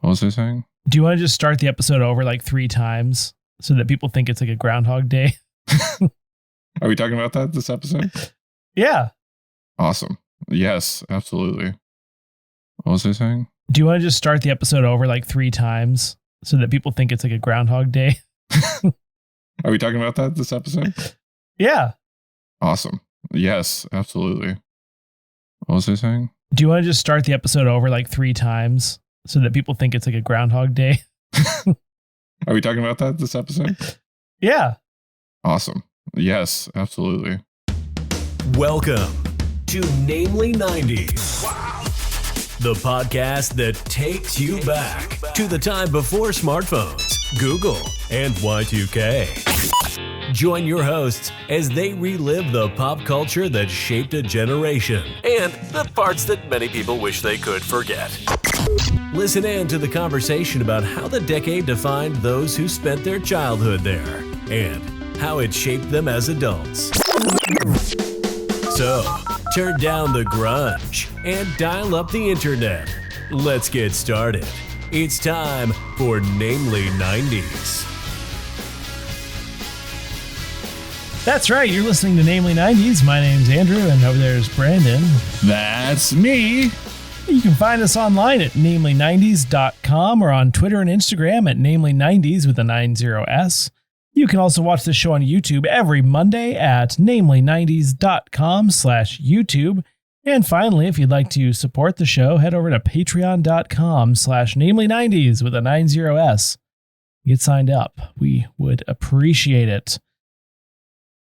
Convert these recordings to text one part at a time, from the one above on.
What was I saying? Do you want to just start the episode over like 3 times so that people think it's like a Groundhog Day? Are we talking about that this episode? Yeah. Awesome. Yes, absolutely. What was I saying? Do you want to just start the episode over like 3 times so that people think it's like a Groundhog Day? Are we talking about that this episode? Yeah. Awesome. Yes, absolutely. What was I saying? Do you want to just start the episode over like 3 times so that people think it's like a Groundhog Day? Are we talking about that this episode? Yeah. Awesome. Yes, absolutely. Welcome to Namely 90s. Wow. The podcast that takes you back to the time before smartphones, Google, and Y2K. Join your hosts as they relive the pop culture that shaped a generation and the parts that many people wish they could forget. Listen in to the conversation about how the decade defined those who spent their childhood there and how it shaped them as adults. So, turn down the grunge and dial up the internet. Let's get started. It's time for Namely 90s. That's right. You're listening to Namely 90s. My name's Andrew, and over there's Brandon. That's me. You can find us online at namely90s.com or on Twitter and Instagram at namely90s with a 90s. You can also watch the show on YouTube every Monday at namely90s.com/YouTube. And finally, if you'd like to support the show, head over to patreon.com/namely90s with a 90s. Get signed up. We would appreciate it.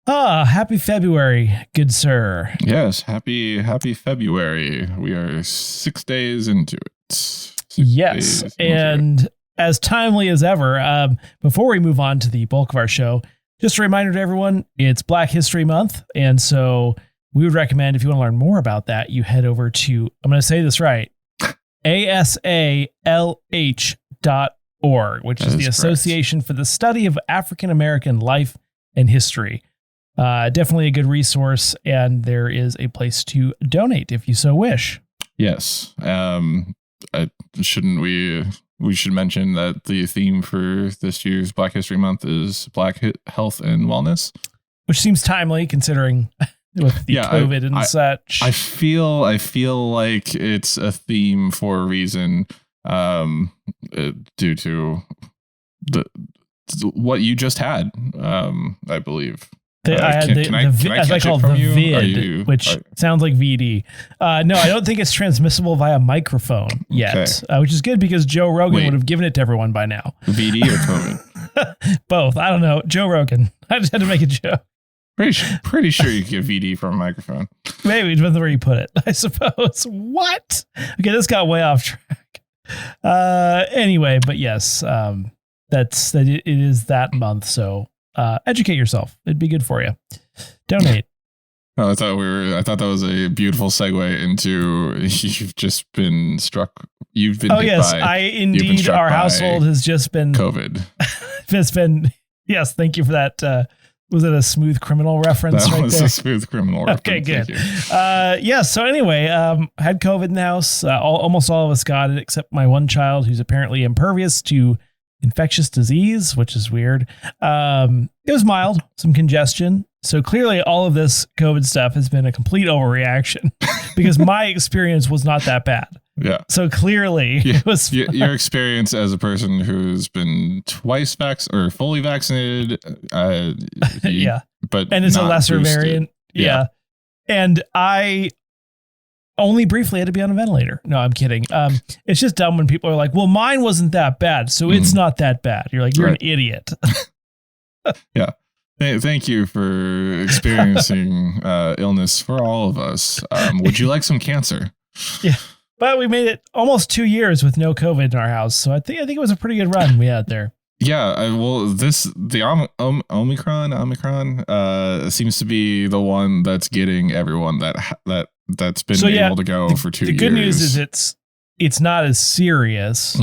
Happy February, good sir. Yes, happy February. We are 6 days into it. Yes, and as timely as ever, before we move on to the bulk of our show, just a reminder to everyone, it's Black History Month, and so we would recommend, if you want to learn more about that, you head over to, I'm going to say this right, asalh.org, which is the Association for the Study of African American Life and History. Definitely a good resource, and there is a place to donate if you so wish. Yes. We should mention that the theme for this year's Black History Month is Black Health and Wellness, which seems timely considering with the COVID and such. I feel like it's a theme for a reason, due to what you just had, I believe. I had the vid, which sounds like VD. No, I don't think it's transmissible via microphone yet, which is good because Joe Rogan would have given it to everyone by now. VD or COVID? Both. I don't know. Joe Rogan. I just had to make a joke. Pretty sure you can get VD from a microphone. Maybe it depends where you put it, I suppose. What? Okay, this got way off track. Anyway, but yes, it is that month, so educate yourself. It'd be good for you. Donate. Oh, I thought that was a beautiful segue into you've just been struck. You've been. Oh hit yes, by, our household has just been COVID. It's been. Yes, thank you for that. Was it a Smooth Criminal reference? That was a Smooth Criminal reference. Okay, good. Yeah. So anyway, had COVID in the house. Almost all of us got it, except my one child, who's apparently impervious to infectious disease, which is weird. It was mild, some congestion. So clearly all of this COVID stuff has been a complete overreaction because my experience was not that bad. Yeah. So clearly it was your experience as a person who's been twice fully vaccinated. Yeah. But it's a lesser variant. Yeah. And I only briefly had to be on a ventilator. No, I'm kidding. It's just dumb when people are like, well, mine wasn't that bad, so it's not that bad. You're like, you're an idiot. Yeah. Thank you for experiencing illness for all of us. Would you like some cancer? Yeah. But we made it almost 2 years with no COVID in our house. So I think it was a pretty good run we had there. Yeah, the Omicron seems to be the one that's getting everyone that's been able to go for 2 years. The good news is it's not as serious.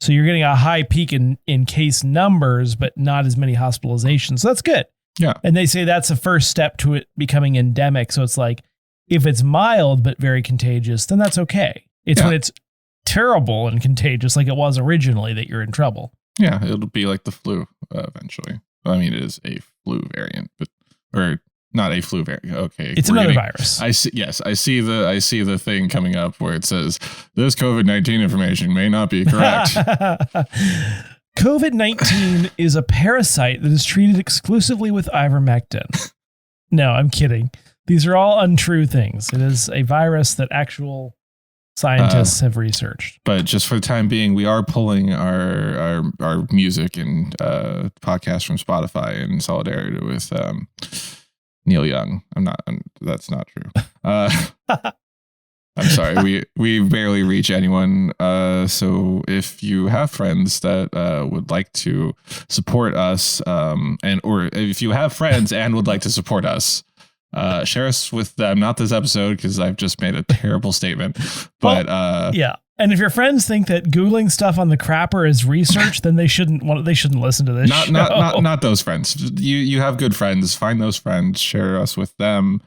So you're getting a high peak in case numbers, but not as many hospitalizations. So that's good. Yeah. And they say that's the first step to it becoming endemic. So it's like, if it's mild but very contagious, then that's okay. It's when it's terrible and contagious like it was originally, that you're in trouble. Yeah, it'll be like the flu eventually. I mean, it is a flu variant, or not a flu variant. Okay, it's another virus. I see. Yes, I see the thing coming up where it says this COVID-19 information may not be correct. COVID-19 is a parasite that is treated exclusively with ivermectin. No, I'm kidding. These are all untrue things. It is a virus that actual scientists have researched. But just for the time being, we are pulling our music and podcast from Spotify in solidarity with Neil Young. That's not true. I'm sorry. We barely reach anyone. So if you have friends that would like to support us, or if you have friends and would like to support us, share us with them. Not this episode, because I've just made a terrible statement. But yeah. And if your friends think that Googling stuff on the crapper is research, then they shouldn't listen to this show. Not those friends. You have good friends. Find those friends. Share us with them.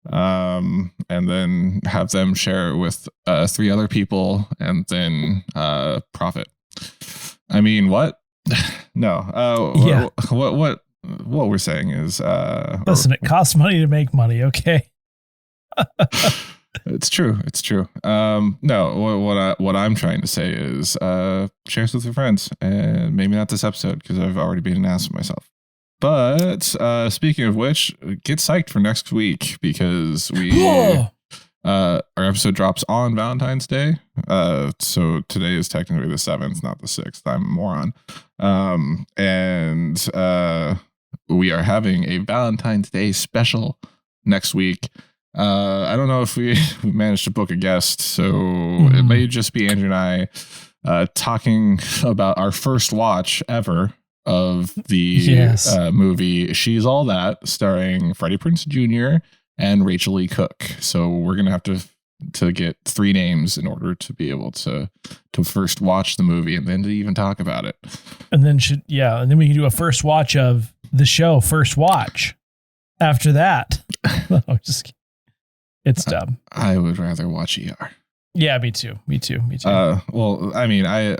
And then have them share it with 3 other people, and then profit. I mean, what? No. Yeah. What we're saying is, listen, it costs money to make money. Okay. It's true. No, what I'm trying to say is, share this with your friends, and maybe not this episode, because I've already been an ass with myself. But speaking of which, get psyched for next week, because our episode drops on Valentine's Day. So today is technically the 7th, not the 6th. I'm a moron. And we are having a Valentine's Day special next week. I don't know if we managed to book a guest, so it may just be Andrew and I talking about our first watch ever of the movie She's All That, starring Freddie Prinze Jr. and Rachel Lee Cook. So we're gonna have to get 3 names in order to be able to first watch the movie, and then to even talk about it. And then we can do a first watch of the show, First Watch. After that, it's dumb. I would rather watch ER. Yeah, me too. Well, I mean, I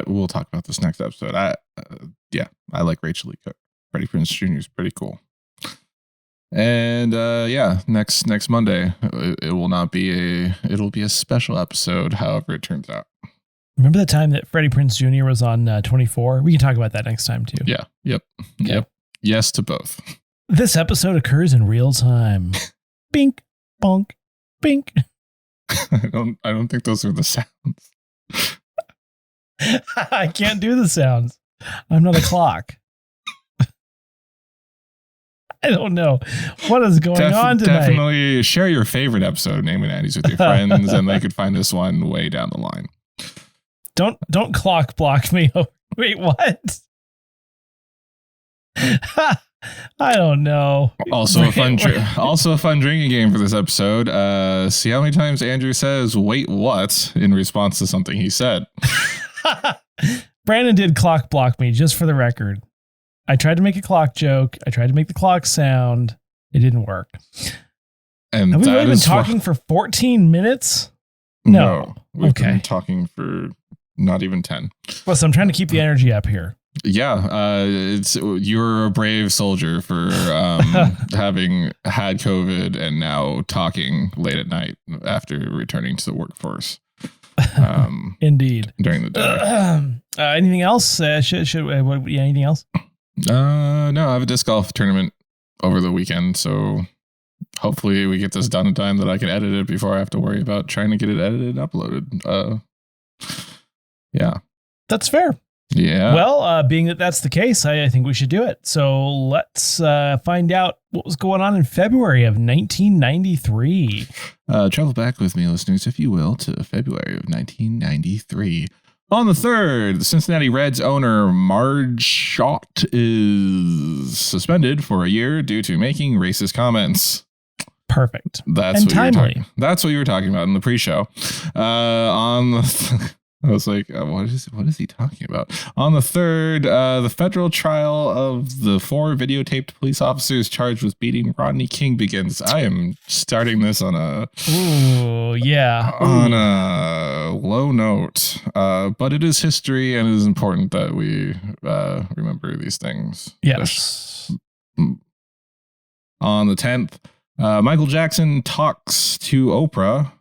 we'll talk about this next episode. I like Rachel Lee Cook. Freddie Prinze Jr. is pretty cool. And next Monday it'll be a special episode, however it turns out. Remember the time that Freddie Prinze Jr. was on 24? We can talk about that next time too. Yeah. Yep. Yes to both. This episode occurs in real time. Bink, bonk, bink. I don't think those are the sounds. I can't do the sounds. I'm not a clock. I don't know what is going on tonight. Definitely share your favorite episode, Namely 90s, with your friends, and they could find this one way down the line. Don't clock block me. Wait, what? I don't know. Also a fun drinking game for this episode. See how many times Andrew says "wait, what" in response to something he said. Brandon did clock block me, just for the record. I tried to make a clock joke. I tried to make the clock sound. It didn't work. And have we really been talking for 14 minutes? No. We've been talking for not even 10. Plus, I'm trying to keep the energy up here. Yeah, you're a brave soldier for having had COVID and now talking late at night after returning to the workforce. Indeed. During the day. Anything else? Anything else? No, I have a disc golf tournament over the weekend, so hopefully we get this done in time that I can edit it before I have to worry about trying to get it edited and uploaded. Yeah. That's fair. Yeah. Well, being that that's the case, I think we should do it. So let's find out what was going on in February of 1993. Travel back with me, listeners, if you will, to February of 1993. On the 3rd, the Cincinnati Reds owner Marge Schott is suspended for a year due to making racist comments. Perfect. That's what you were talking about in the pre-show. On I was like, what is he talking about? On the 3rd, the federal trial of the 4 videotaped police officers charged with beating Rodney King begins. I am starting this on a low note, but it is history, and it is important that we remember these things. Yes. On the 10th, Michael Jackson Talks to Oprah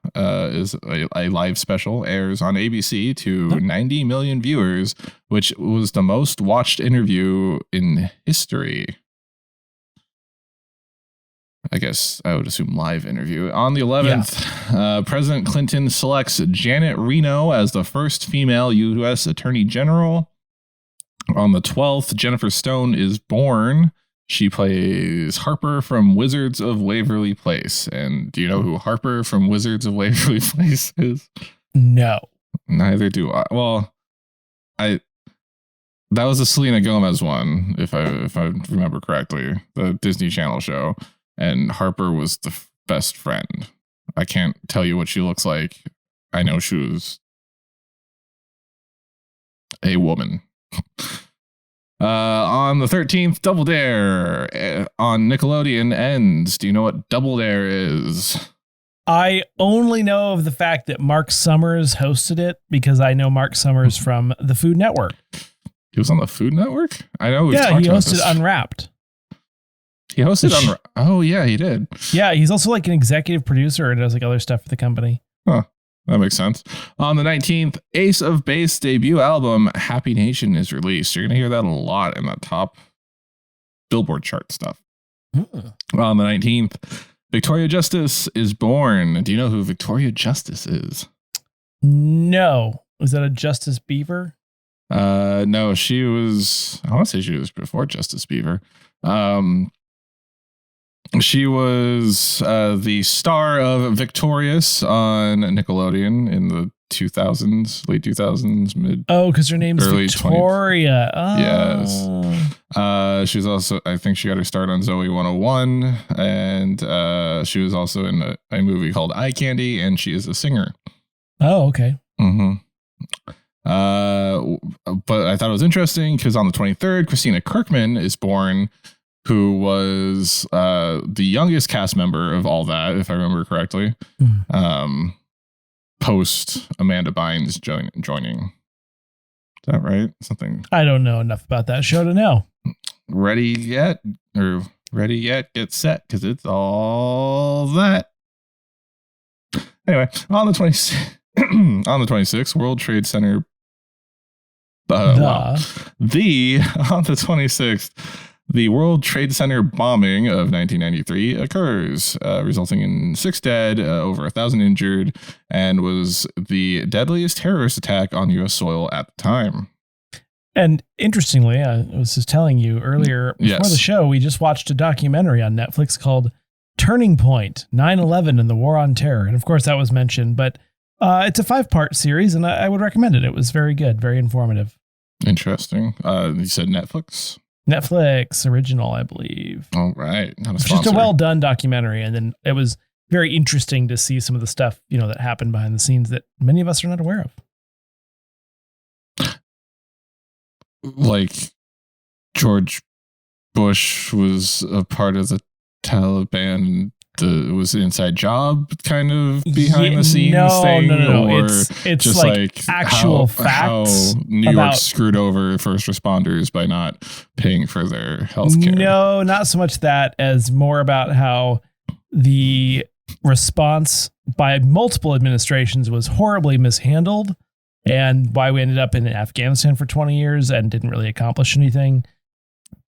is a live special, airs on ABC to 90 million viewers, which was the most watched interview in history. I guess I would assume live interview. On the 11th, President Clinton selects Janet Reno as the first female U.S. Attorney General. On the 12th, Jennifer Stone is born. She plays Harper from Wizards of Waverly Place. And do you know who Harper from Wizards of Waverly Place is? No. Neither do I. Well, that was a Selena Gomez one, if I remember correctly, the Disney Channel show. And Harper was the best friend. I can't tell you what she looks like. I know she was a woman. On the 13th, Double Dare on Nickelodeon ends. Do you know what Double Dare is? I only know of the fact that Marc Summers hosted it because I know Marc Summers from the Food Network. He was on the Food Network? I know we've talked about this. He hosted Unwrapped. He hosted Unwrapped. Oh, yeah, he did. Yeah, he's also like an executive producer and does like other stuff for the company. Huh. That makes sense. On the 19th, Ace of Base debut album, Happy Nation, is released. You're going to hear that a lot in the top Billboard chart stuff. On the 19th, Victoria Justice is born. Do you know who Victoria Justice is? No. Was that a Justice Beaver? No, she was, I want to say she was before Justice Beaver. She was the star of Victorious on Nickelodeon in the 2000s, late 2000s, mid. Oh, because her name's Victoria. 20s. Yes. She was also, I think she got her start on Zoe 101. And she was also in a movie called Eye Candy, and she is a singer. Oh, okay. Mm-hmm. But I thought it was interesting because on the 23rd, Christina Kirkman is born, who was the youngest cast member of All That, if I remember correctly, post Amanda Bynes joining. Is that right? Something. I don't know enough about that show to know. Ready yet? Get set, because it's all that. Anyway, on the 26th, World Trade Center. On the 26th, the World Trade Center bombing of 1993 occurs, resulting in 6 dead, over 1,000 injured, and was the deadliest terrorist attack on U.S. soil at the time. And interestingly, I was just telling you earlier before the show, we just watched a documentary on Netflix called Turning Point, 9/11 and the War on Terror. And of course that was mentioned, but it's a 5-part series and I would recommend it. It was very good, very informative. Interesting. You said Netflix? Netflix original, I believe. All right. Not a it's sponsor. just a well done documentary. And then it was very interesting to see some of the stuff, that happened behind the scenes that many of us are not aware of. Like George Bush was a part of the Taliban. It was an inside job kind of behind the scenes thing. No. Or it's just like actual facts. How New York screwed over first responders by not paying for their health care. No, not so much that as more about how the response by multiple administrations was horribly mishandled and why we ended up in Afghanistan for 20 years and didn't really accomplish anything.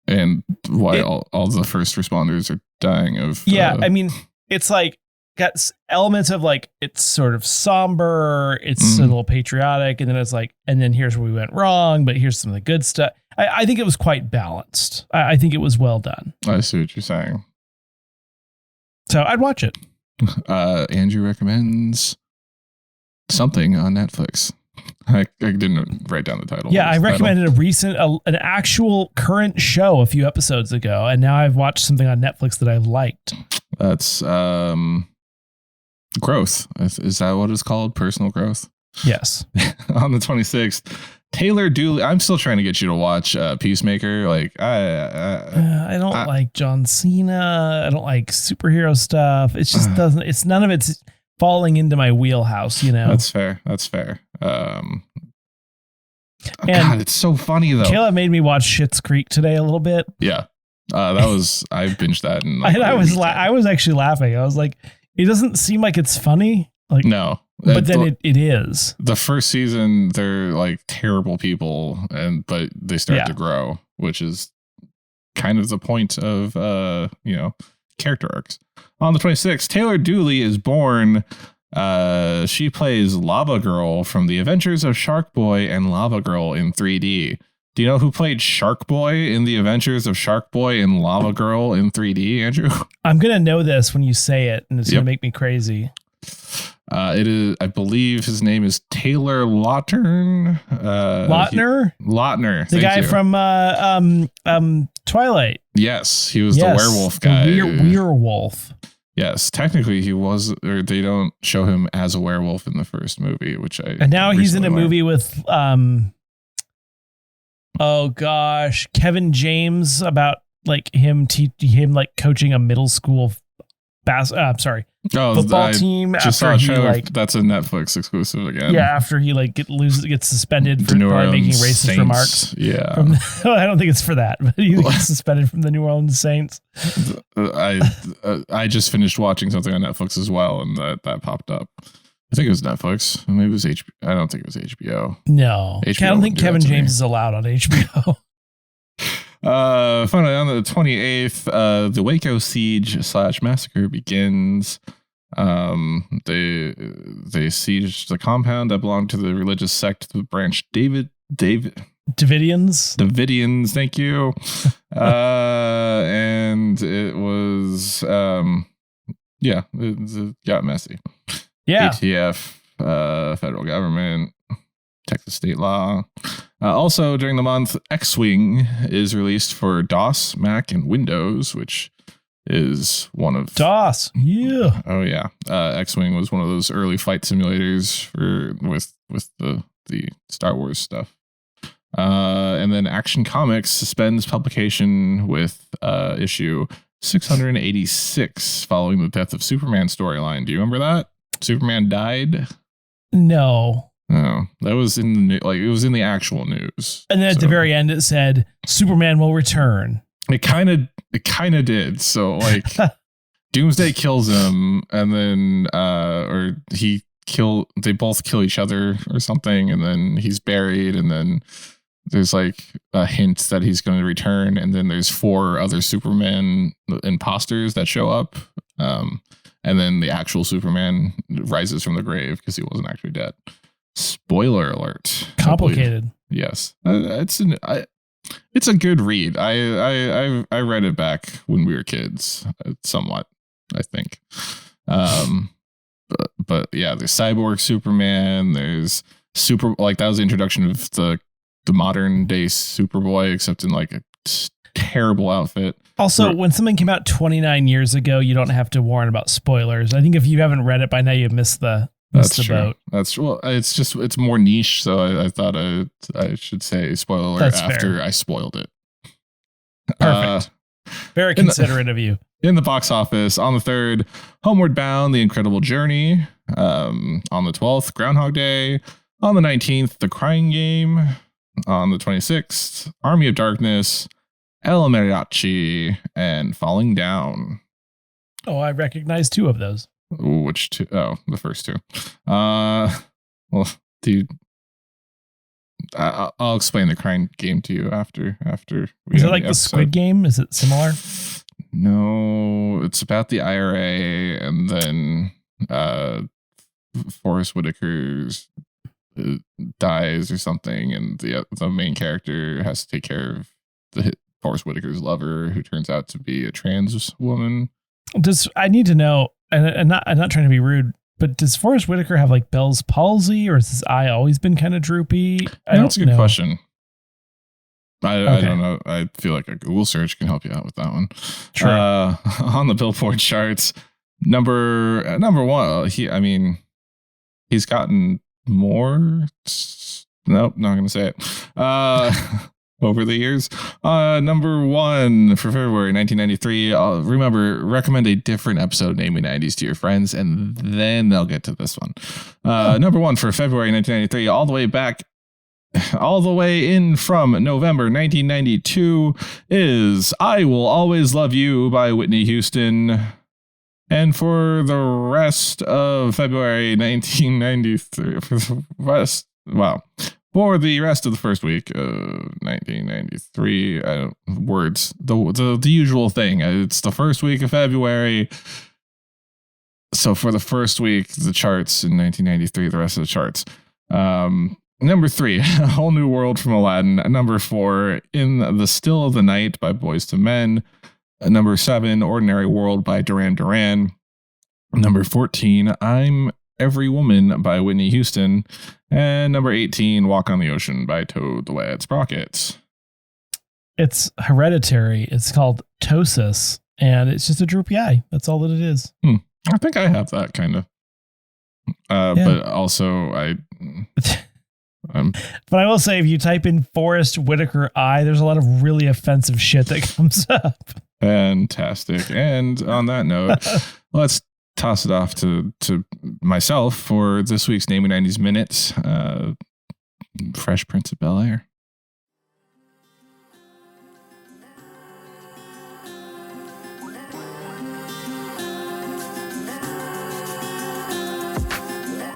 And why all the first responders are dying of... I mean, it's like got elements of like, it's sort of somber, it's a little patriotic, and then it's like, and then here's where we went wrong, but here's some of the good stuff. I think it was quite balanced. I think it was well done. I see what you're saying. So I'd watch it. Andrew recommends something on Netflix. I didn't write down the title. Yeah, I recommended an actual current show a few episodes ago, and now I've watched something on Netflix that I liked. That's growth. Is that what it's called? Personal growth? Yes. On the 26th, Taylor Dooley. I'm still trying to get you to watch Peacemaker. Like I don't like John Cena. I don't like superhero stuff. It's just doesn't. It's none of it's falling into my wheelhouse. You know. That's fair. God, it's so funny though. Kayla made me watch Schitt's Creek today a little bit. Yeah, that was I binged that, and like, I was actually laughing. I was like, it doesn't seem like it's funny. Like no. But then it is. The first season, they're like terrible people, but they start to grow, which is kind of the point of character arcs. On the 26th, Taylor Dooley is born. She plays Lava Girl from The Adventures of Shark Boy and Lava Girl in 3D. Do you know who played Shark Boy in The Adventures of Shark Boy and Lava Girl in 3D, Andrew? I'm gonna know this when you say it, and it's gonna make me crazy. It is. I believe his name is Taylor Lautner. Lautner, the guy from Twilight. Yes, he was the werewolf guy. Werewolf. Yes, technically he was, or they don't show him as a werewolf in the first movie, which I. And now he's in a movie with oh gosh, Kevin James about like him like coaching a middle school football team. Just saw a trailer. That's a Netflix exclusive again. Yeah, after he like gets suspended for probably making racist Saints. Remarks. Yeah, I don't think it's for that, but he gets suspended from the New Orleans Saints. I just finished watching something on Netflix as well, and that popped up. I think it was Netflix. Maybe it was HBO. I don't think it was HBO. No, HBO I don't think Kevin James is allowed on HBO. Finally, on the 28th, the Waco siege / massacre begins. They sieged the compound that belonged to the religious sect, the branch Davidians. Thank you. And it was it got messy. Yeah. ATF, federal government, Texas state law. Also, during the month, X-Wing is released for DOS, Mac, and Windows, which is one of DOS. Yeah. Oh yeah. X-Wing was one of those early fight simulators with the Star Wars stuff. And then Action Comics suspends publication with issue 686 following the death of Superman storyline. Do you remember that? Superman died? No. Oh, that was in the it was in the actual news. And then at the very end, it said Superman will return. It kind of did. So like, Doomsday kills him, and then they both kill each other or something, and then he's buried, and then there's like a hint that he's going to return, and then there's 4 other Superman imposters that show up, and then the actual Superman rises from the grave because he wasn't actually dead. Spoiler alert. Complicated. Yes. It's a good read. I read it back when we were kids, somewhat, I think. But yeah, there's Cyborg Superman, there's that was the introduction of the modern day Superboy, except in like a terrible outfit. Also, when something came out 29 years ago, you don't have to warn about spoilers. I think if you haven't read it by now, you've missed the boat. That's true. It's more niche, so I thought I should say spoiler alert after fair. I spoiled it. Perfect. Very considerate of you. In the box office, on the 3rd, Homeward Bound: The Incredible Journey. On the 12th, Groundhog Day. On the 19th, The Crying Game. On the 26th, Army of Darkness, El Mariachi, and Falling Down. Oh, I recognize 2 of those. Which 2? Oh, the first 2. Well, dude, I'll explain The Crying Game to you after. Is it like the Squid Game? Is it similar? No, it's about the IRA, and then Forrest Whitaker's dies or something, and the main character has to take care of Forrest Whitaker's lover, who turns out to be a trans woman. I need to know, and I'm not trying to be rude, but does Forrest Whitaker have like Bell's palsy, or has his eye always been kind of droopy? That's a good question. I don't know. I feel like a Google search can help you out with that one. Sure. On the Billboard charts, number 1. He's gotten more. Nope, not going to say it. Over the years. Number 1 for February 1993. Remember, recommend a different episode naming 90s to your friends, and then they'll get to this one. Number 1 for February 1993, all the way in from November 1992 is I Will Always Love You by Whitney Houston. And for the rest of February 1993, for the rest of the first week of 1993, words, the usual thing. It's the first week of February. So for the first week, the charts in 1993, the rest of the charts. Number 3, A Whole New World from Aladdin. Number 4, In the Still of the Night by Boyz II Men. Number 7, Ordinary World by Duran Duran. Number 14, I'm Every Woman by Whitney Houston. And number 18, Walk on the Ocean by Toad the Wet Sprockets. It's hereditary. It's called ptosis, and it's just a droopy eye. That's all that it is. I think I have that kind of. But also but I will say, if you type in Forrest Whitaker eye, there's a lot of really offensive shit that comes up. Fantastic. And on that note, let's toss it off to myself for this week's Naming 90s Minutes. Fresh Prince of Bel-Air.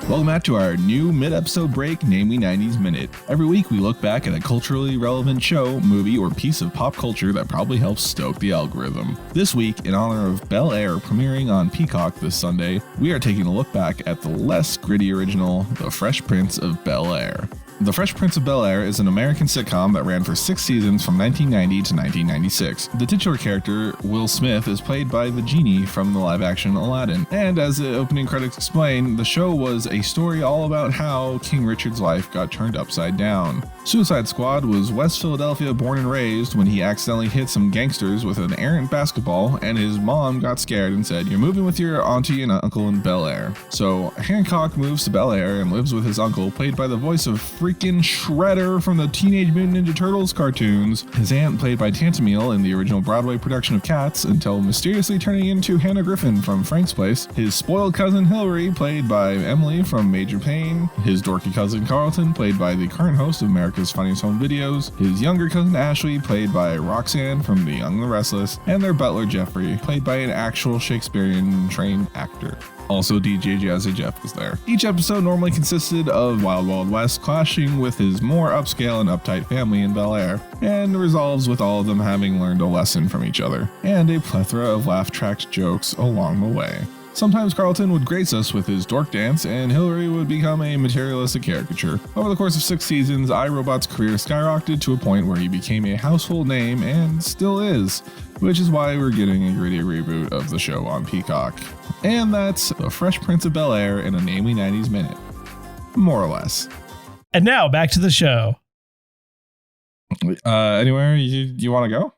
Welcome back to our new mid-episode break, Namely 90s Minute. Every week we look back at a culturally relevant show, movie, or piece of pop culture that probably helps stoke the algorithm. This week, in honor of Bel-Air premiering on Peacock this Sunday, we are taking a look back at the less gritty original, The Fresh Prince of Bel-Air. The Fresh Prince of Bel-Air is an American sitcom that ran for 6 seasons from 1990 to 1996. The titular character, Will Smith, is played by the genie from the live-action Aladdin. And as the opening credits explain, the show was a story all about how King Richard's life got turned upside down. Suicide Squad was West Philadelphia born and raised when he accidentally hit some gangsters with an errant basketball, and his mom got scared and said, "You're moving with your auntie and uncle in Bel-Air." So Hancock moves to Bel-Air and lives with his uncle, played by the voice of freaking Shredder from the Teenage Mutant Ninja Turtles cartoons, his aunt played by Tantamil in the original Broadway production of Cats, until mysteriously turning into Hannah Griffin from Frank's Place, his spoiled cousin Hillary played by Emily from Major Payne, his dorky cousin Carlton played by the current host of America's Funniest Home Videos, his younger cousin Ashley played by Roxanne from The Young and the Restless, and their butler Jeffrey played by an actual Shakespearean trained actor. Also, DJ Jazzy Jeff was there. Each episode normally consisted of Wild Wild West clashing with his more upscale and uptight family in Bel-Air, and resolves with all of them having learned a lesson from each other, and a plethora of laugh-tracked jokes along the way. Sometimes Carlton would grace us with his dork dance, and Hillary would become a materialistic caricature. Over the course of 6 seasons, iRobot's career skyrocketed to a point where he became a household name, and still is, which is why we're getting a gritty reboot of the show on Peacock. And that's The Fresh Prince of Bel-Air in a Namely 90s Minute. More or less. And now, back to the show. Anywhere you want to go?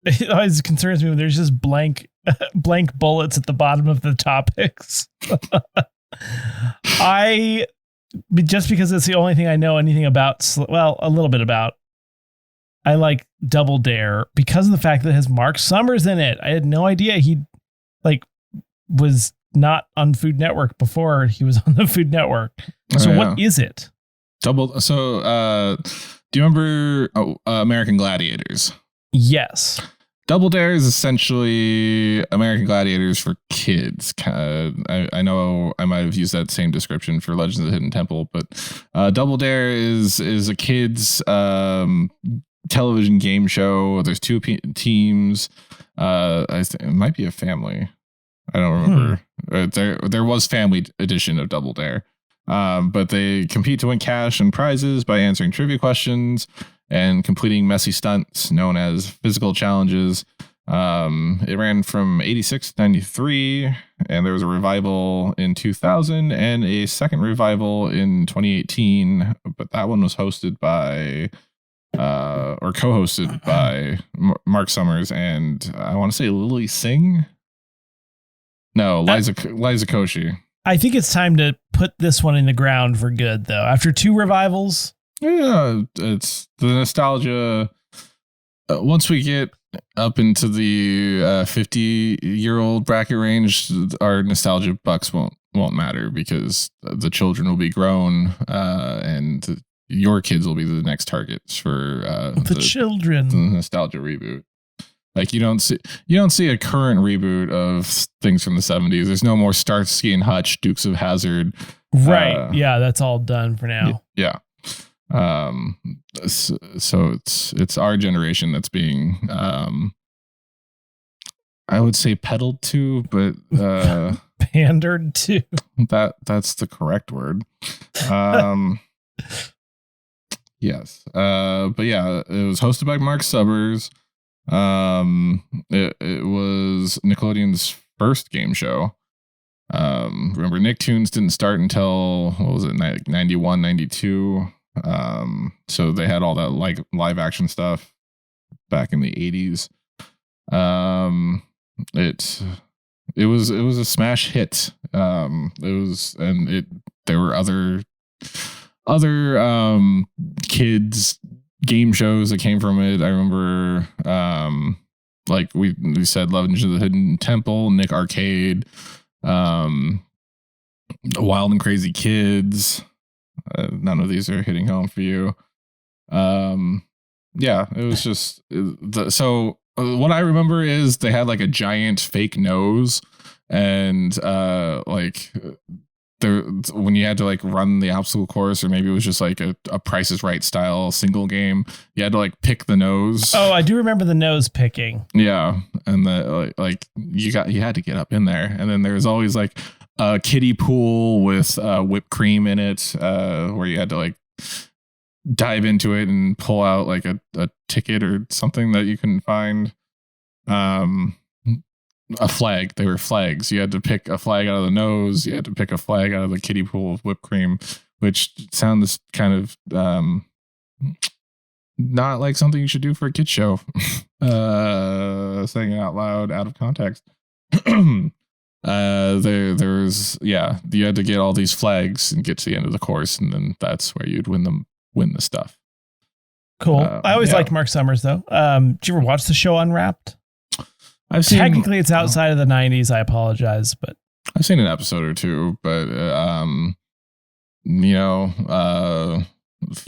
It always concerns me when there's just blank bullets at the bottom of the topics. Just because it's the only thing I know anything about, well, a little bit about, I like Double Dare because of the fact that it has Marc Summers in it. I had no idea he was not on Food Network before he was on the Food Network. So What is it? Do you remember American Gladiators? Yes. Double Dare is essentially American Gladiators for kids. I know I might have used that same description for Legends of the Hidden Temple, but Double Dare is a kids television game show. There's 2 teams. It might be a family. I don't remember. There was family edition of Double Dare, but they compete to win cash and prizes by answering trivia questions and completing messy stunts known as physical challenges. It ran from 86 to 93, and there was a revival in 2000 and a second revival in 2018, but that one was hosted by or co-hosted by Marc Summers and I want to say Lily Singh. No, Liza Koshy. I think it's time to put this one in the ground for good, though. After 2 revivals. Yeah, it's the nostalgia. Once we get up into the 50-year-old bracket range, our nostalgia bucks won't matter because the children will be grown, and your kids will be the next targets for the children. The nostalgia reboot. Like you don't see a current reboot of things from the 70s. There's no more Starsky and Hutch, Dukes of Hazzard. Right. Yeah, that's all done for now. Yeah. So it's our generation that's being I would say peddled to, but pandered to. That's the correct word. Yes. But yeah, it was hosted by Marc Summers. It was Nickelodeon's first game show. Remember, Nicktoons didn't start until, what was it, 91, 92. So they had all that like live action stuff back in the 80s. It was a smash hit. There were other kids game shows that came from it. I remember like we said Legends of the Hidden Temple, Nick Arcade, Wild and Crazy Kids. None of these are hitting home for you. Yeah, it was just so what I remember is they had like a giant fake nose, and like there when you had to like run the obstacle course, or maybe it was just like a Price is Right style single game, you had to like pick the nose. Oh, I do remember the nose picking. Yeah, and like you had to get up in there, and then there was always like a kiddie pool with whipped cream in it, where you had to like dive into it and pull out like a ticket or something that you couldn't find. A flag. They were flags. You had to pick a flag out of the nose. You had to pick a flag out of the kiddie pool of whipped cream, which sounds kind of not like something you should do for a kid show. Saying it out loud, out of context. There's you had to get all these flags and get to the end of the course, and then that's where you'd win the stuff. Cool. I always liked Marc Summers though. Did you ever watch the show Unwrapped? Technically it's outside of the 90s. I apologize, but I've seen an episode or two, but he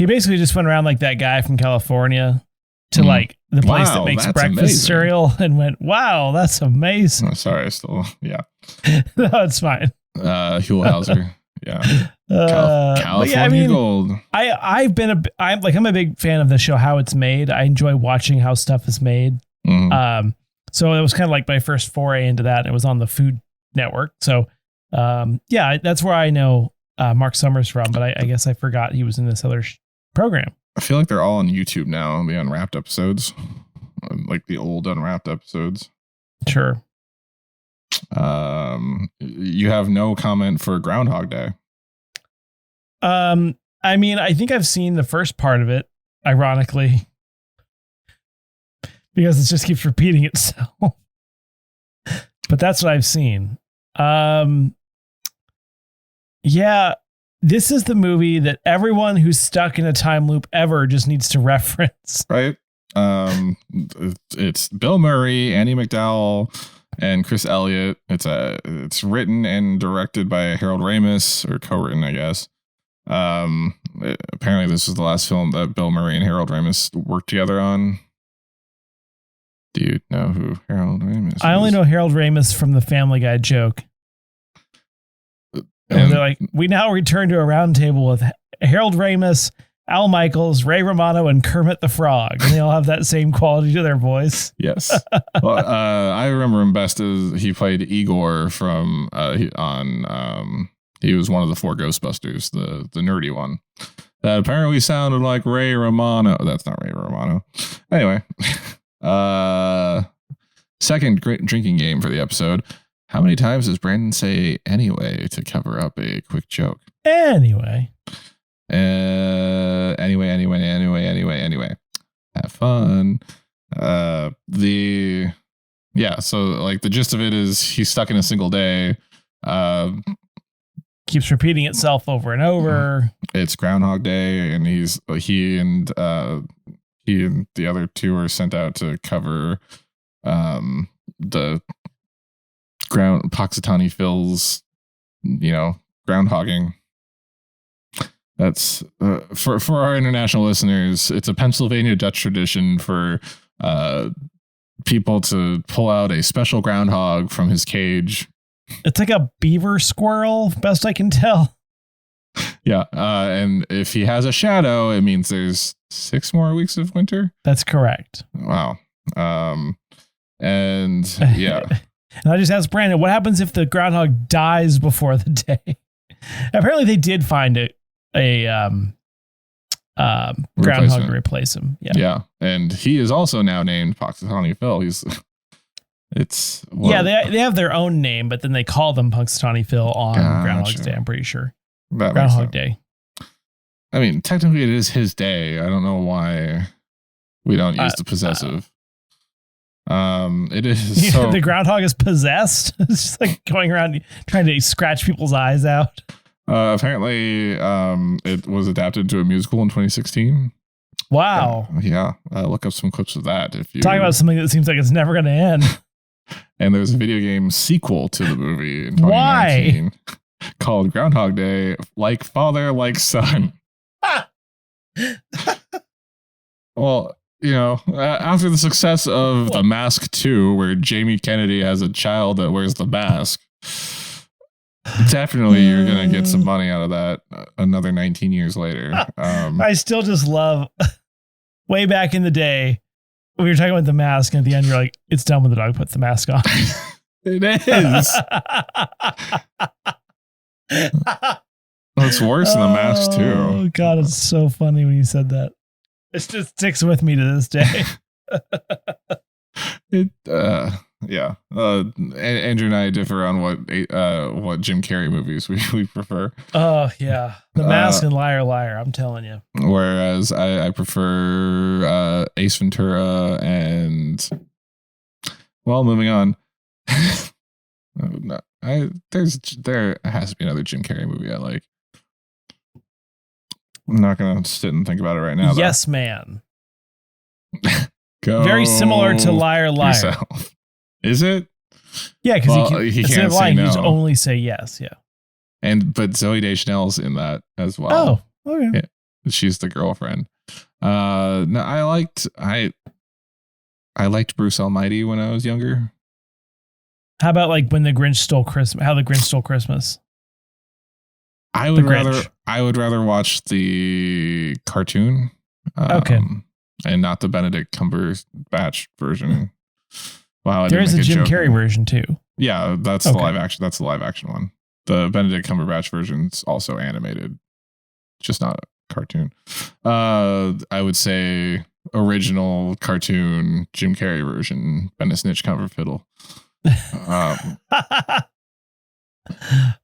basically just went around like that guy from California to like the place that makes breakfast cereal and went, wow, that's amazing. Oh, sorry, no, it's fine. Huelhauser. Yeah. California Gold. I'm a big fan of the show, how it's made. I enjoy watching how stuff is made. Mm-hmm. So it was kind of like my first foray into that. And it was on the Food Network. So that's where I know Marc Summers from, but I guess I forgot he was in this other program. I feel like they're all on YouTube now, the Unwrapped episodes, like the old Unwrapped episodes. Sure. You have no comment for Groundhog Day. I mean, I think I've seen the first part of it, ironically, because it just keeps repeating itself. But that's what I've seen. Yeah, this is the movie that everyone who's stuck in a time loop ever just needs to reference. Right. It's Bill Murray, Andie MacDowell, and Chris Elliott. It's written and directed by Harold Ramis, or co-written, I guess. Apparently this is the last film that Bill Murray and Harold Ramis worked together on. Do you know who Harold Ramis is? I only know Harold Ramis from the Family Guy joke. And they're like, we now return to a round table with Harold Ramis, Al Michaels, Ray Romano, and Kermit the Frog. And they all have that same quality to their voice. Yes. Well, I remember him best as he played Igor from he was one of the 4 Ghostbusters, the nerdy one. That apparently sounded like Ray Romano. That's not Ray Romano. Anyway. Second drinking game for the episode. How many times does Brandon say anyway to cover up a quick joke? Anyway. Anyway. Have fun. So like the gist of it is he's stuck in a single day. keeps repeating itself over and over. It's Groundhog Day, and he and the other two are sent out to cover the Poxitani Phil's, groundhogging. That's for our international listeners. It's a Pennsylvania Dutch tradition for people to pull out a special groundhog from his cage. It's like a beaver squirrel, best I can tell. Yeah, and if he has a shadow, it means there's 6 more weeks of winter. That's correct. Wow. And yeah. And I just asked Brandon, what happens if the groundhog dies before the day? Apparently, they did find a groundhog to replace him. Yeah, and he is also now named Punxsutawney Phil. They have their own name, but then they call them Punxsutawney Phil on Groundhog's Day. I'm pretty sure. Groundhog Day. I mean, technically, it is his day. I don't know why we don't use the possessive. It is the groundhog is possessed. It's just like going around trying to scratch people's eyes out. Apparently, it was adapted to a musical in 2016. Wow. Look up some clips of that. If you talk about something that seems like it's never going to end. And there's a video game sequel to the movie in 2019 called Groundhog Day, Like Father, Like Son. Well, after the success of The Mask 2, where Jamie Kennedy has a child that wears the mask, definitely you're going to get some money out of that another 19 years later. I still just love, way back in the day, we were talking about The Mask, and at the end you're like, it's done when the dog puts the mask on. It is. It's worse than The Mask 2. Oh, God, it's so funny when you said that. It just sticks with me to this day. Andrew and I differ on what Jim Carrey movies we prefer. Oh yeah, The Mask and Liar Liar. I'm telling you. Whereas I prefer Ace Ventura and moving on. There has to be another Jim Carrey movie I like. I'm not gonna sit and think about it right now. Yes, Man. Go very similar to Liar Liar. Yourself. Is it? Yeah, because he can't say no. He just only say yes. Yeah. But Zooey Deschanel's in that as well. Oh, okay. Yeah, she's the girlfriend. No, I liked Bruce Almighty when I was younger. How about like when the Grinch stole Christmas? How the Grinch stole Christmas? I would rather watch the cartoon. Okay. And not the Benedict Cumberbatch version. Wow, there is a Jim Carrey version too. Yeah, that's the live action. That's the live action one. The Benedict Cumberbatch version's also animated, just not a cartoon. I would say original cartoon Jim Carrey version, Bendis Snitch Cover Fiddle.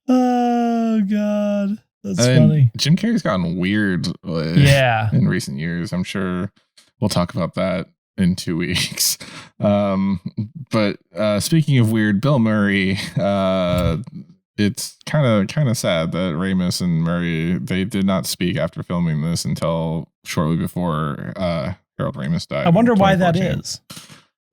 Oh God, that's funny. Jim Carrey's gotten weird. In recent years. I'm sure we'll talk about that in 2 weeks. But speaking of weird, Bill Murray. It's kind of sad that Ramis and Murray, they did not speak after filming this until shortly before Harold Ramis died. I wonder why that is.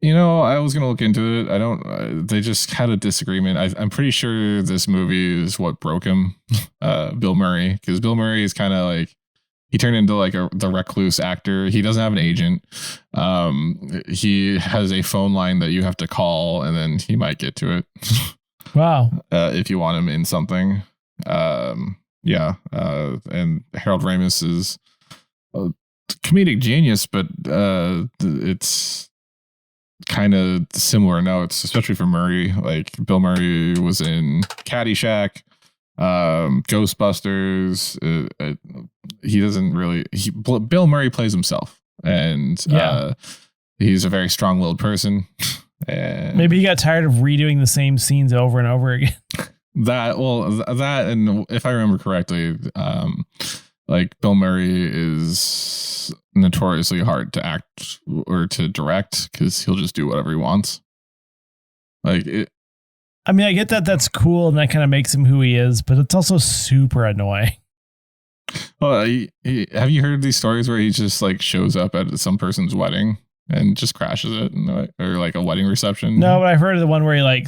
I was going to look into it. They just had a disagreement. I'm pretty sure this movie is what broke him, Bill Murray, because Bill Murray is kind of like, he turned into like the recluse actor. He doesn't have an agent. He has a phone line that you have to call and then he might get to it. Wow. If you want him in something. And Harold Ramis is a comedic genius, but it's kind of similar notes, especially for Murray. Like Bill Murray was in Caddyshack, Ghostbusters. He doesn't really. Bill Murray plays himself, and he's a very strong-willed person. And maybe he got tired of redoing the same scenes over and over again. That, and if I remember correctly, like Bill Murray is notoriously hard to act or to direct because he'll just do whatever he wants. Like it. I mean, I get that that's cool and that kind of makes him who he is, but it's also super annoying. Well, have you heard these stories where he just like shows up at some person's wedding and just crashes it, or like a wedding reception? No, but I've heard of the one where he like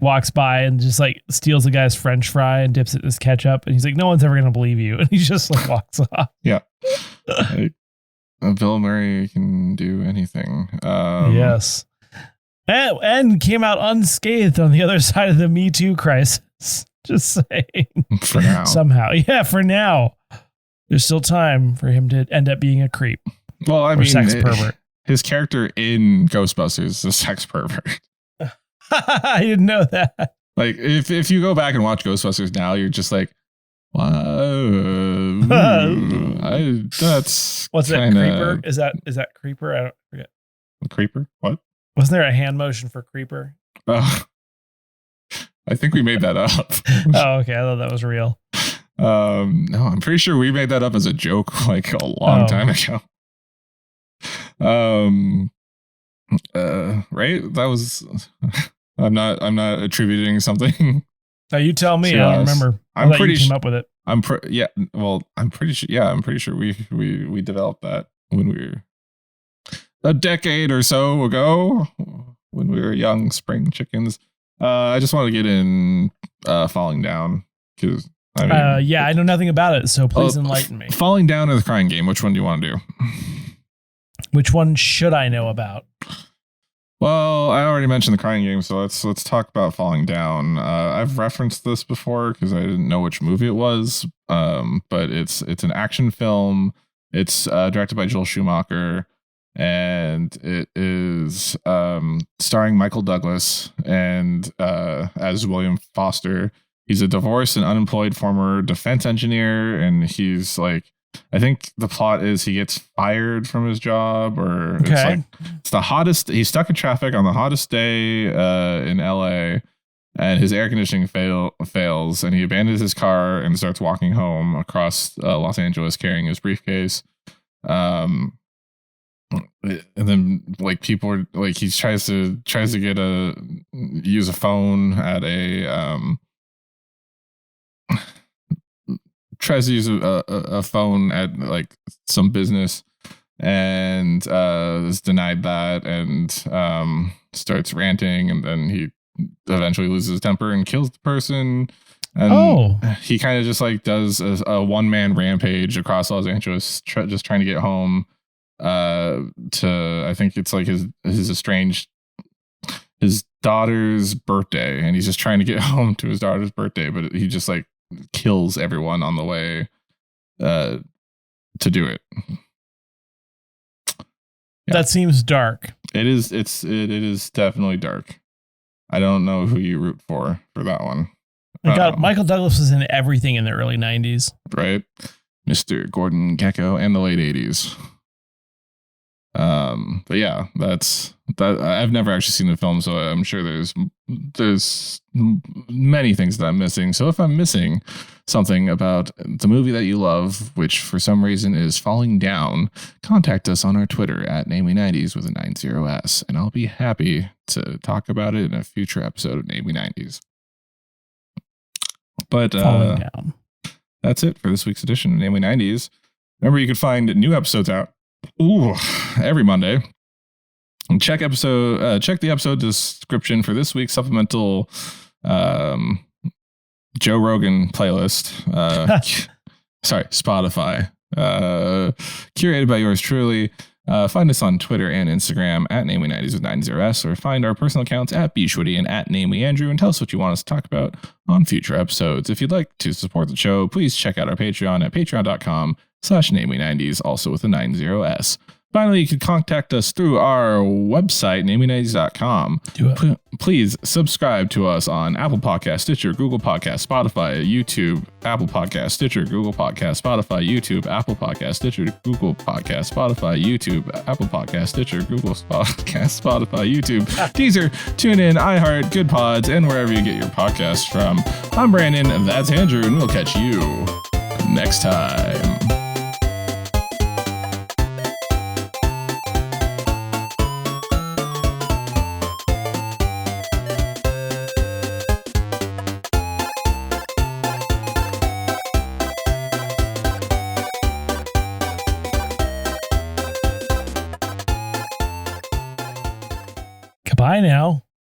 walks by and just like steals the guy's French fry and dips it in his ketchup, and he's like, "No one's ever gonna believe you," and he just like walks off. Yeah, Bill Murray can do anything. Yes, and came out unscathed on the other side of the Me Too crisis. Just saying. For now, somehow, yeah. For now, there's still time for him to end up being a creep. Well, I mean, sex pervert. His character in Ghostbusters is a sex pervert. I didn't know that. Like, if you go back and watch Ghostbusters now, you're just like, wow, that's what's kinda, that? Creeper? Is that Creeper? I don't forget. Creeper? What? Wasn't there a hand motion for Creeper? I think we made that up. Oh, okay. I thought that was real. No, I'm pretty sure we made that up as a joke like a long time ago. Right? That was. I'm not attributing something. No, you tell me. I don't remember. I'm pretty sure you came up with it. I'm pretty sure. Yeah, I'm pretty sure we developed that when we were a decade or so ago, when we were young spring chickens. I just want to get in Falling Down because I mean, yeah, I know nothing about it, so please enlighten me. Falling Down or The Crying Game? Which one do you want to do? Which one should I know about? Well, I already mentioned The Crying Game, so let's talk about Falling Down. I've referenced this before because I didn't know which movie it was, but it's an action film. It's directed by Joel Schumacher, and it is starring Michael Douglas and as William Foster. He's a divorced and unemployed former defense engineer, and he's like, I think the plot is he gets fired from his job, or it's the hottest. He's stuck in traffic on the hottest day in LA, and his air conditioning fails, and he abandons his car and starts walking home across Los Angeles carrying his briefcase. And then like people are like, he tries to use a phone at a tries to use a phone at like some business, and is denied that, and starts ranting, and then he eventually loses his temper and kills the person. And he kind of just like does a one-man rampage across Los Angeles, just trying to get home to, I think it's like his daughter's birthday, and he's just trying to get home to his daughter's birthday, but he just like kills everyone on the way to do it. Yeah. That seems dark. It is. It is definitely dark. I don't know who you root for that one. Michael Douglas was in everything in the early 90s. Right? Mr. Gordon Gekko and the late 80s. But yeah, that's that. I've never actually seen the film, so I'm sure there's many things that I'm missing. So if I'm missing something about the movie that you love, which for some reason is Falling Down, contact us on our Twitter at Namely90s with a 90s, and I'll be happy to talk about it in a future episode of Namely 90s. But Falling Down. That's it for this week's edition of Namely 90s. Remember, you can find new episodes out every Monday. And check the episode description for this week's supplemental Joe Rogan playlist. Sorry, Spotify. Curated by yours truly. Find us on Twitter and Instagram at Namely90s with 90s, or find our personal accounts at Bshwitty and at NamelyAndrew, and tell us what you want us to talk about on future episodes. If you'd like to support the show, please check out our Patreon at patreon.com/Namely90s, also with a 90s. Finally, you can contact us through our website, Namely90s.com. Please subscribe to us on Apple Podcasts, Stitcher, Google Podcasts, Spotify, YouTube, Apple Podcasts, Stitcher, Google Podcasts, Spotify, YouTube, Apple Podcasts, Stitcher, Google Podcasts, Spotify, YouTube, Apple Podcasts, Stitcher, Google Podcasts, Spotify, YouTube, Deezer, TuneIn, iHeart, Good Pods, and wherever you get your podcasts from. I'm Brandon, that's Andrew, and we'll catch you next time. Bye now.